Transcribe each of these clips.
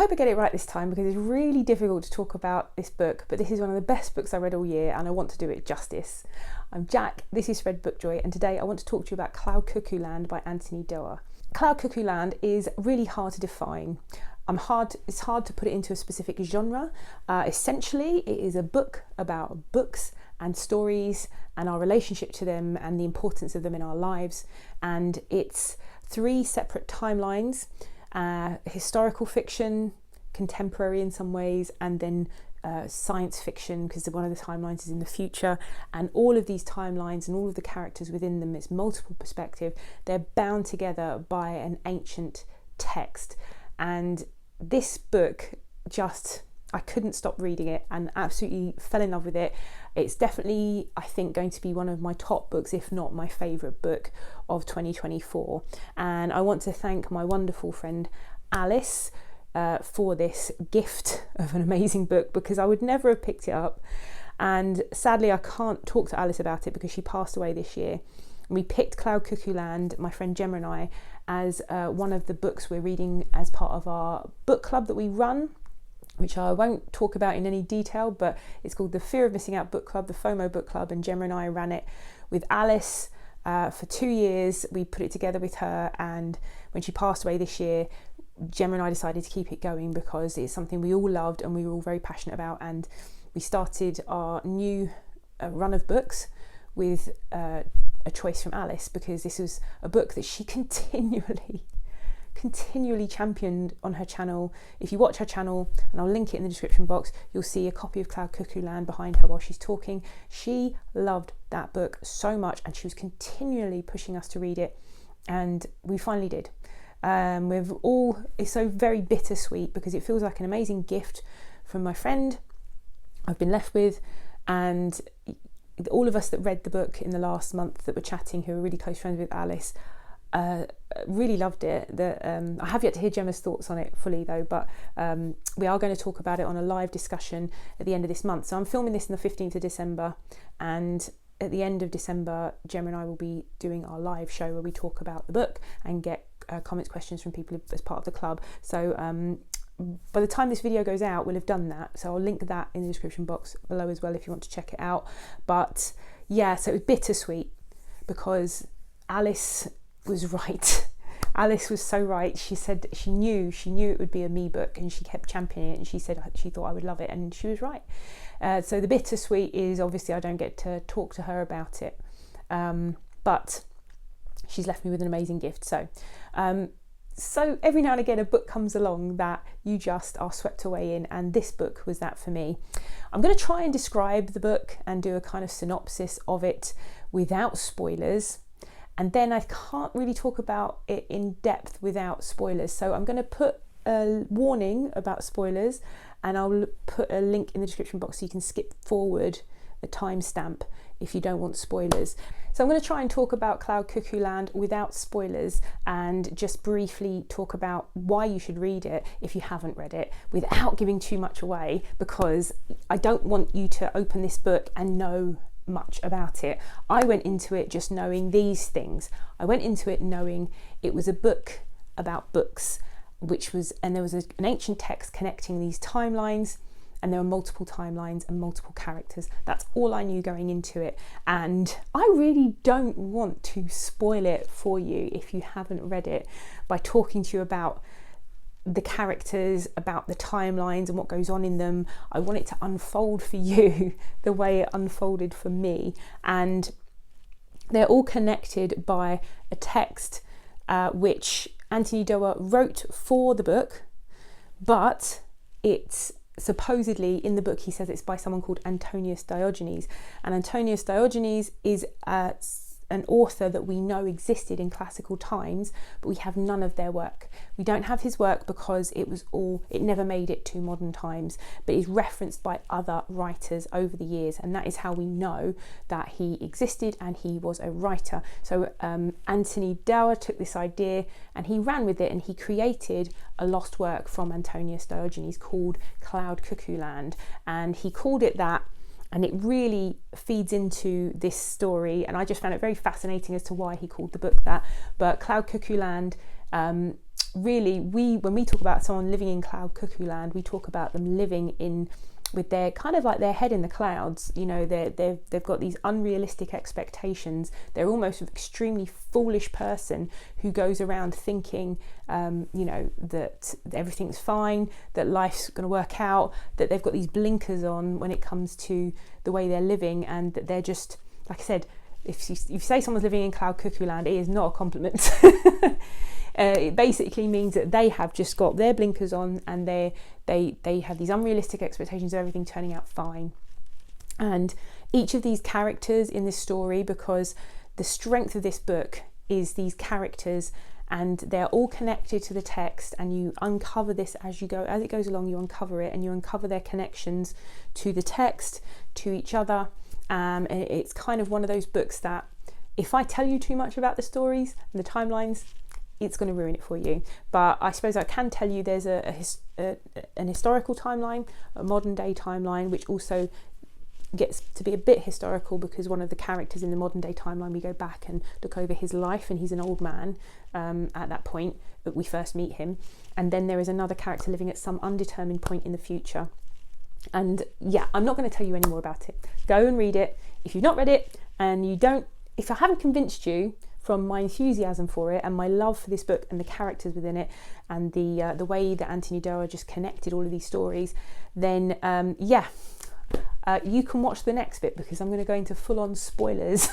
hope I get it right this time, because it's really difficult to talk about this book, but this is one of the best books I read all year and I want to do it justice. I'm Jack, this is Fred Bookjoy, and today I want to talk to you about Cuckoo Land by Anthony Doerr. Cuckoo Land is really hard to define. It's hard to put it into a specific genre. Essentially, it is a book about books and stories and our relationship to them and the importance of them in our lives. And it's 3 separate timelines, historical fiction, contemporary in some ways, and then science fiction, because one of the timelines is in the future. And all of these timelines and all of the characters within them, it's multiple perspective. They're bound together by an ancient text. And this book, I couldn't stop reading it and absolutely fell in love with it. It's definitely, I think, going to be one of my top books, if not my favourite book of 2024. And I want to thank my wonderful friend Alice for this gift of an amazing book, because I would never have picked it up. And sadly, I can't talk to Alice about it because she passed away this year. And we picked Cuckoo Land, my friend Gemma and I, as one of the books we're reading as part of our book club that we run, which I won't talk about in any detail, but it's called the Fear of Missing Out Book Club, the FOMO Book Club, and Gemma and I ran it with Alice for 2 years. We put it together with her, and when she passed away this year, Gemma and I decided to keep it going because it's something we all loved and we were all very passionate about. And we started our new run of books with a choice from Alice, because this was a book that she continually championed on her channel. If you watch her channel, and I'll link it in the description box, you'll see a copy of Cuckoo Land behind her while she's talking. She loved that book so much and she was continually pushing us to read it, and we finally did. It's so very bittersweet because it feels like an amazing gift from my friend I've been left with, and all of us that read the book in the last month that were chatting, who are really close friends with Alice, really loved it. I have yet to hear Gemma's thoughts on it fully though, but we are going to talk about it on a live discussion at the end of this month. So I'm filming this on the 15th of December, and at the end of December, Gemma and I will be doing our live show where we talk about the book and get comments, questions from people as part of the club. So by the time this video goes out, we'll have done that. So I'll link that in the description box below as well if you want to check it out. But yeah, so it was bittersweet because Alice was right. Alice was so right. She said she knew it would be a me book, and she kept championing it, and she said she thought I would love it, and she was right. So the bittersweet is obviously I don't get to talk to her about it, but she's left me with an amazing gift. So every now and again a book comes along that you just are swept away in, and this book was that for me. I'm going to try and describe the book and do a kind of synopsis of it without spoilers, and then I can't really talk about it in depth without spoilers. So I'm going to put a warning about spoilers, and I'll put a link in the description box so you can skip forward the timestamp if you don't want spoilers. So I'm going to try and talk about Cuckoo Land without spoilers, and just briefly talk about why you should read it if you haven't read it, without giving too much away, because I don't want you to open this book and know much about it. I went into it just knowing these things. I went into it knowing it was a book about books, and there was an ancient text connecting these timelines, and there were multiple timelines and multiple characters. That's all I knew going into it, and I really don't want to spoil it for you if you haven't read it by talking to you about the characters, about the timelines and what goes on in them. I want it to unfold for you the way it unfolded for me, and they're all connected by a text which Anthony Doerr wrote for the book, but it's supposedly in the book he says it's by someone called Antonius Diogenes, and Antonius Diogenes is an author that we know existed in classical times, but we have none of their work. We don't have his work because it never made it to modern times, but is referenced by other writers over the years, and that is how we know that he existed and he was a writer. So Anthony Doerr took this idea and he ran with it, and he created a lost work from Antonius Diogenes called Cuckoo Land, and he called it that. And it really feeds into this story, and I just found it very fascinating as to why he called the book that. But Cuckoo Land really, when we talk about someone living in cloud cuckoo land, we talk about them living in with their kind of like their head in the clouds. You know, they've got these unrealistic expectations. They're almost an extremely foolish person who goes around thinking, you know, that everything's fine, that life's going to work out, that they've got these blinkers on when it comes to the way they're living, and that they're just, like I said, if you say someone's living in cloud cuckoo land, it is not a compliment. It basically means that they have just got their blinkers on, and they have these unrealistic expectations of everything turning out fine. And each of these characters in this story, because the strength of this book is these characters, and they're all connected to the text, and you uncover this as it goes along. You uncover it, and you uncover their connections to the text, to each other. And it's kind of one of those books that if I tell you too much about the stories and the timelines, it's going to ruin it for you. But I suppose I can tell you there's an historical timeline, a modern day timeline, which also gets to be a bit historical, because one of the characters in the modern day timeline, we go back and look over his life, and he's an old man at that point that we first meet him. And then there is another character living at some undetermined point in the future. And yeah, I'm not going to tell you any more about it. Go and read it. If you've not read it, and if I haven't convinced you from my enthusiasm for it and my love for this book and the characters within it, and the way that Anthony Doerr just connected all of these stories, then you can watch the next bit, because I'm going to go into full-on spoilers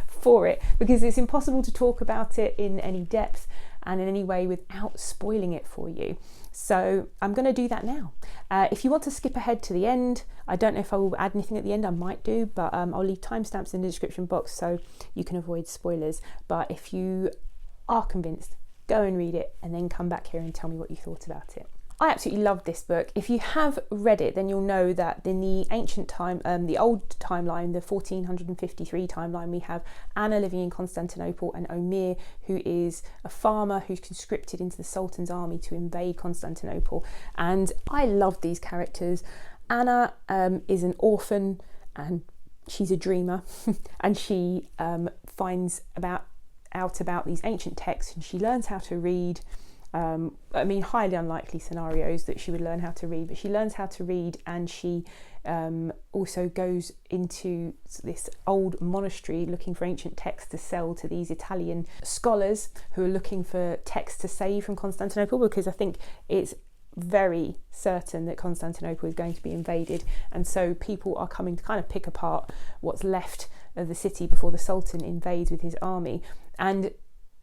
for it, because it's impossible to talk about it in any depth and in any way without spoiling it for you. So I'm going to do that now. If you want to skip ahead to the end, I don't know if I will add anything at the end. I might do, but I'll leave timestamps in the description box so you can avoid spoilers. But if you are convinced, go and read it, and then come back here and tell me what you thought about it. I absolutely love this book. If you have read it, then you'll know that in the ancient time, the old timeline, the 1453 timeline, we have Anna living in Constantinople, and Omir, who is a farmer who's conscripted into the Sultan's army to invade Constantinople. And I love these characters. Anna is an orphan, and she's a dreamer, and she finds out about these ancient texts, and she learns how to read. Highly unlikely scenarios that she would learn how to read, but she learns how to read, and she also goes into this old monastery looking for ancient texts to sell to these Italian scholars who are looking for texts to save from Constantinople, because I think it's very certain that Constantinople is going to be invaded, and so people are coming to kind of pick apart what's left of the city before the Sultan invades with his army. And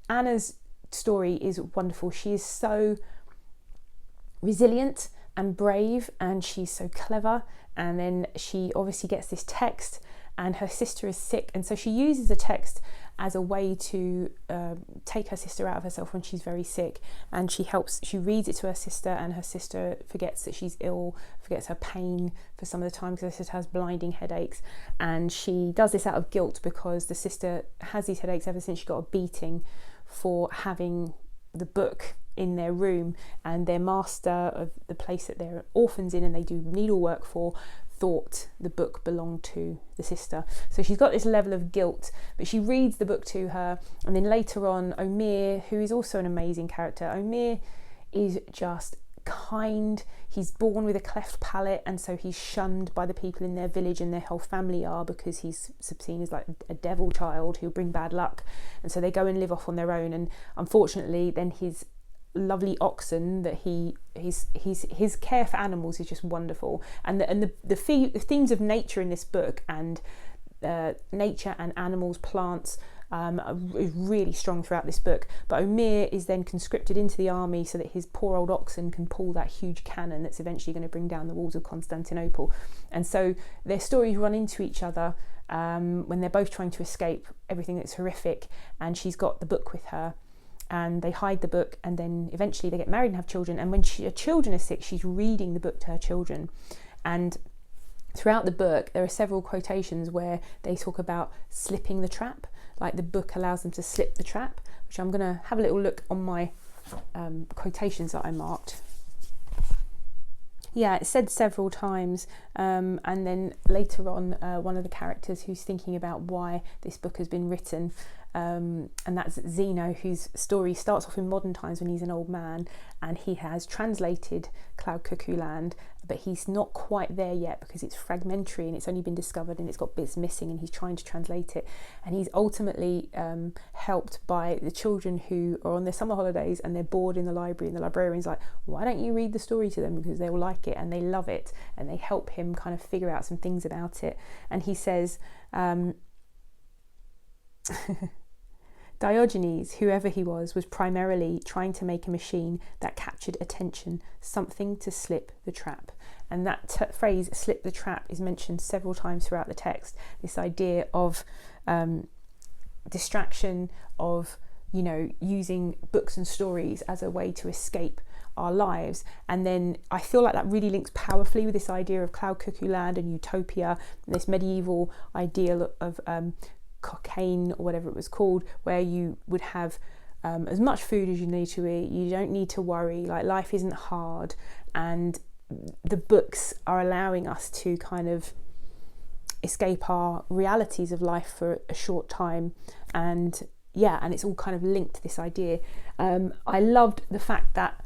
Anna's story is wonderful. She is so resilient and brave, and she's so clever, and then she obviously gets this text, and her sister is sick, and so she uses the text as a way to take her sister out of herself when she's very sick, and she reads it to her sister, and her sister forgets that she's ill, forgets her pain for some of the time, because her sister has blinding headaches, and she does this out of guilt because the sister has these headaches ever since she got a beating for having the book in their room, and their master of the place that they're orphans in and they do needlework for thought the book belonged to the sister. So she's got this level of guilt, but she reads the book to her. And then later on, Omir, who is also an amazing character, Omir is just kind. He's born with a cleft palate, and so he's shunned by the people in their village, and their whole family are, because he's seen as like a devil child who'll bring bad luck, and so they go and live off on their own. And unfortunately then his lovely oxen that his care for animals is just wonderful, and the themes of nature in this book, and nature and animals, plants, is really strong throughout this book. But Omir is then conscripted into the army so that his poor old oxen can pull that huge cannon that's eventually going to bring down the walls of Constantinople. And so their stories run into each other when they're both trying to escape everything that's horrific, and she's got the book with her, and they hide the book, and then eventually they get married and have children. And when her children are sick, she's reading the book to her children. And throughout the book there are several quotations where they talk about slipping the trap, like the book allows them to slip the trap, which I'm going to have a little look on my quotations that I marked. Yeah, it's said several times, and then later on one of the characters who's thinking about why this book has been written and that's Zeno, whose story starts off in modern times when he's an old man, and he has translated Cloud Cuckoo Land, but he's not quite there yet because it's fragmentary and it's only been discovered and it's got bits missing, and he's trying to translate it. And he's ultimately helped by the children who are on their summer holidays and they're bored in the library, and the librarian's like, why don't you read the story to them, because they will like it, and they love it, and they help him kind of figure out some things about it. And he says, Diogenes, whoever he was primarily trying to make a machine that captured attention, something to slip the trap. And that phrase, slip the trap, is mentioned several times throughout the text. This idea of distraction, of, you know, using books and stories as a way to escape our lives. And then I feel like that really links powerfully with this idea of Cloud Cuckoo Land and utopia, and this medieval ideal of cocaine, or whatever it was called, where you would have as much food as you need to eat, you don't need to worry, like life isn't hard, and the books are allowing us to kind of escape our realities of life for a short time. And and it's all kind of linked to this idea. I loved the fact that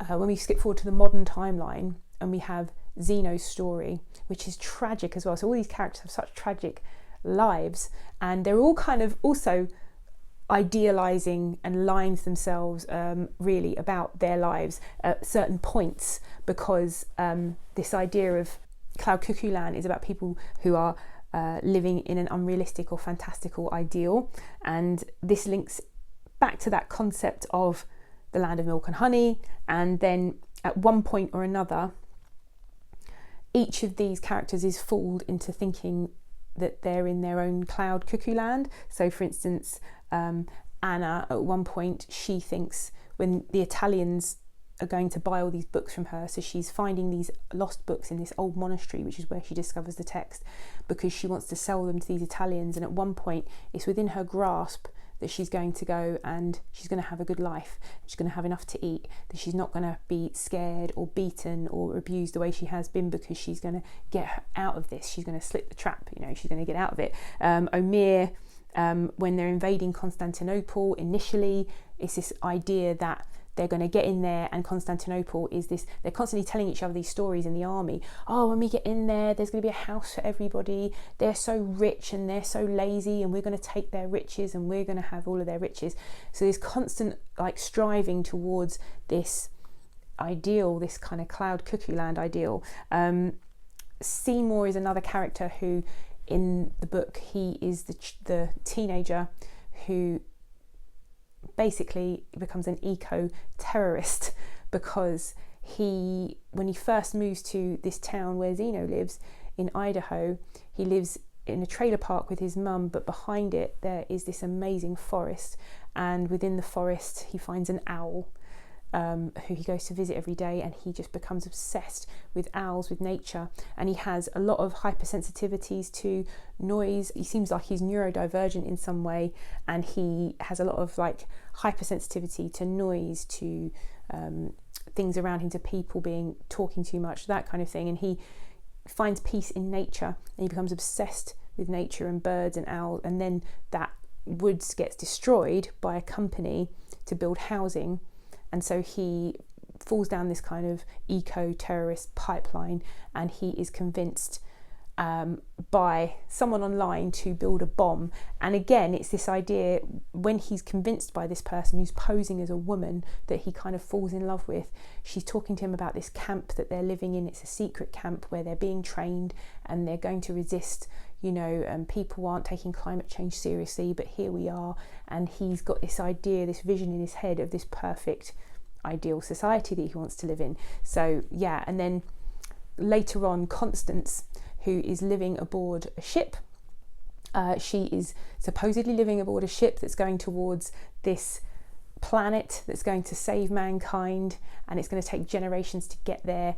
when we skip forward to the modern timeline and we have Zeno's story, which is tragic as well, so all these characters have such tragic lives, and they're all kind of also idealizing and lying to themselves really about their lives at certain points, because this idea of Cloud Cuckoo Land is about people who are living in an unrealistic or fantastical ideal, and this links back to that concept of the land of milk and honey. And then at one point or another, each of these characters is fooled into thinking that they're in their own Cloud Cuckoo Land. So for instance, Anna, at one point, she thinks, when the Italians are going to buy all these books from her, so she's finding these lost books in this old monastery, which is where she discovers the text, because she wants to sell them to these Italians. And at one point it's within her grasp that she's going to go and she's going to have a good life, she's going to have enough to eat, that she's not going to be scared or beaten or abused the way she has been, because she's going to get out of this, she's going to slip the trap, you know, she's going to get out of it. Omir, when they're invading Constantinople initially, it's this idea that they're going to get in there, and Constantinople is this, they're constantly telling each other these stories in the army. Oh, when we get in there, there's going to be a house for everybody. They're so rich and they're so lazy, and we're going to take their riches and we're going to have all of their riches. So there's constant like striving towards this ideal, this kind of Cloud Cuckoo Land ideal. Seymour is another character who, in the book, he is the teenager who basically becomes an eco-terrorist, because when he first moves to this town where Zeno lives in Idaho, he lives in a trailer park with his mum, but behind it there is this amazing forest, and within the forest he finds an owl who he goes to visit every day, and he just becomes obsessed with owls, with nature, and he has a lot of hypersensitivities to noise. He seems like he's neurodivergent in some way, and he has a lot of like hypersensitivity to noise, to things around him, to people talking too much, that kind of thing. And he finds peace in nature, and he becomes obsessed with nature and birds and owls, and then that woods gets destroyed by a company to build housing. And so he falls down this kind of eco-terrorist pipeline, and he is convinced by someone online to build a bomb. And again, it's this idea, when he's convinced by this person who's posing as a woman that he kind of falls in love with, she's talking to him about this camp that they're living in. It's a secret camp where they're being trained and they're going to resist, you know, and people aren't taking climate change seriously, but here we are. And he's got this idea, this vision in his head of this perfect ideal society that he wants to live in. So yeah, and then later on, Constance, who is living aboard a ship, she is supposedly living aboard a ship that's going towards this planet that's going to save mankind, and it's going to take generations to get there,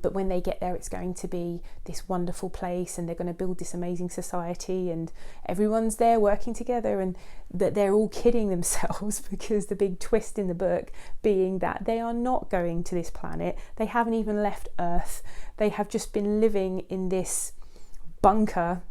but when they get there, it's going to be this wonderful place, and they're going to build this amazing society, and everyone's there working together. And that they're all kidding themselves, because the big twist in the book being that they are not going to this planet. They haven't even left Earth. They have just been living in this bunker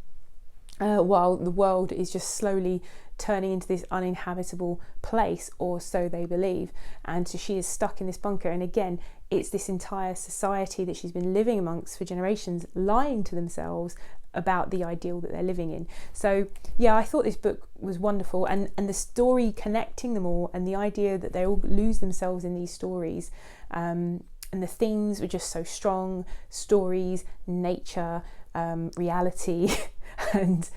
while the world is just slowly turning into this uninhabitable place, or so they believe. And so she is stuck in this bunker, and again, it's this entire society that she's been living amongst for generations lying to themselves about the ideal that they're living in. So yeah, I thought this book was wonderful, and the story connecting them all, and the idea that they all lose themselves in these stories, and the themes were just so strong. Stories, nature, reality, and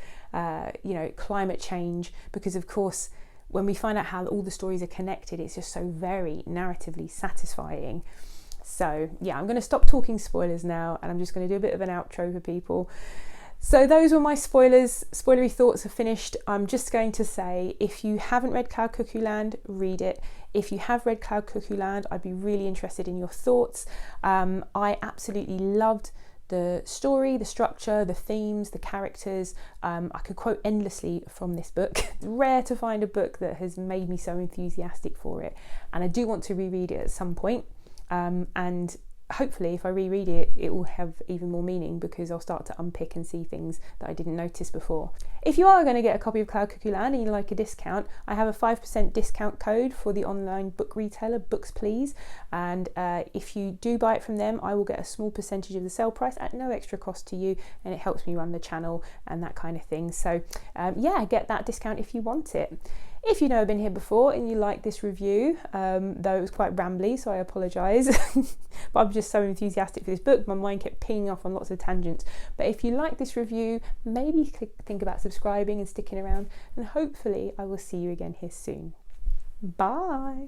climate change, because of course when we find out how all the stories are connected, it's just so very narratively satisfying. So yeah, I'm going to stop talking spoilers now, and I'm just going to do a bit of an outro for people. So those were my spoilery thoughts are finished. I'm just going to say, if you haven't read Cloud Cuckoo Land, read it. If you have read Cloud Cuckoo Land, I'd be really interested in your thoughts. I absolutely loved the story, the structure, the themes, the characters. I could quote endlessly from this book. It's rare to find a book that has made me so enthusiastic for it, and I do want to reread it at some point. And hopefully if I reread it, it will have even more meaning, because I'll start to unpick and see things that I didn't notice before. If you are going to get a copy of Cloud Cuckoo Land and you like a discount, I have a 5% discount code for the online book retailer Books Please, and if you do buy it from them, I will get a small percentage of the sale price at no extra cost to you, and it helps me run the channel and that kind of thing. So yeah, get that discount if you want it. If you've never been here before and you like this review, though it was quite rambly, so I apologise, but I'm just so enthusiastic for this book, my mind kept pinging off on lots of tangents. But if you like this review, maybe think about subscribing and sticking around, and hopefully I will see you again here soon. Bye!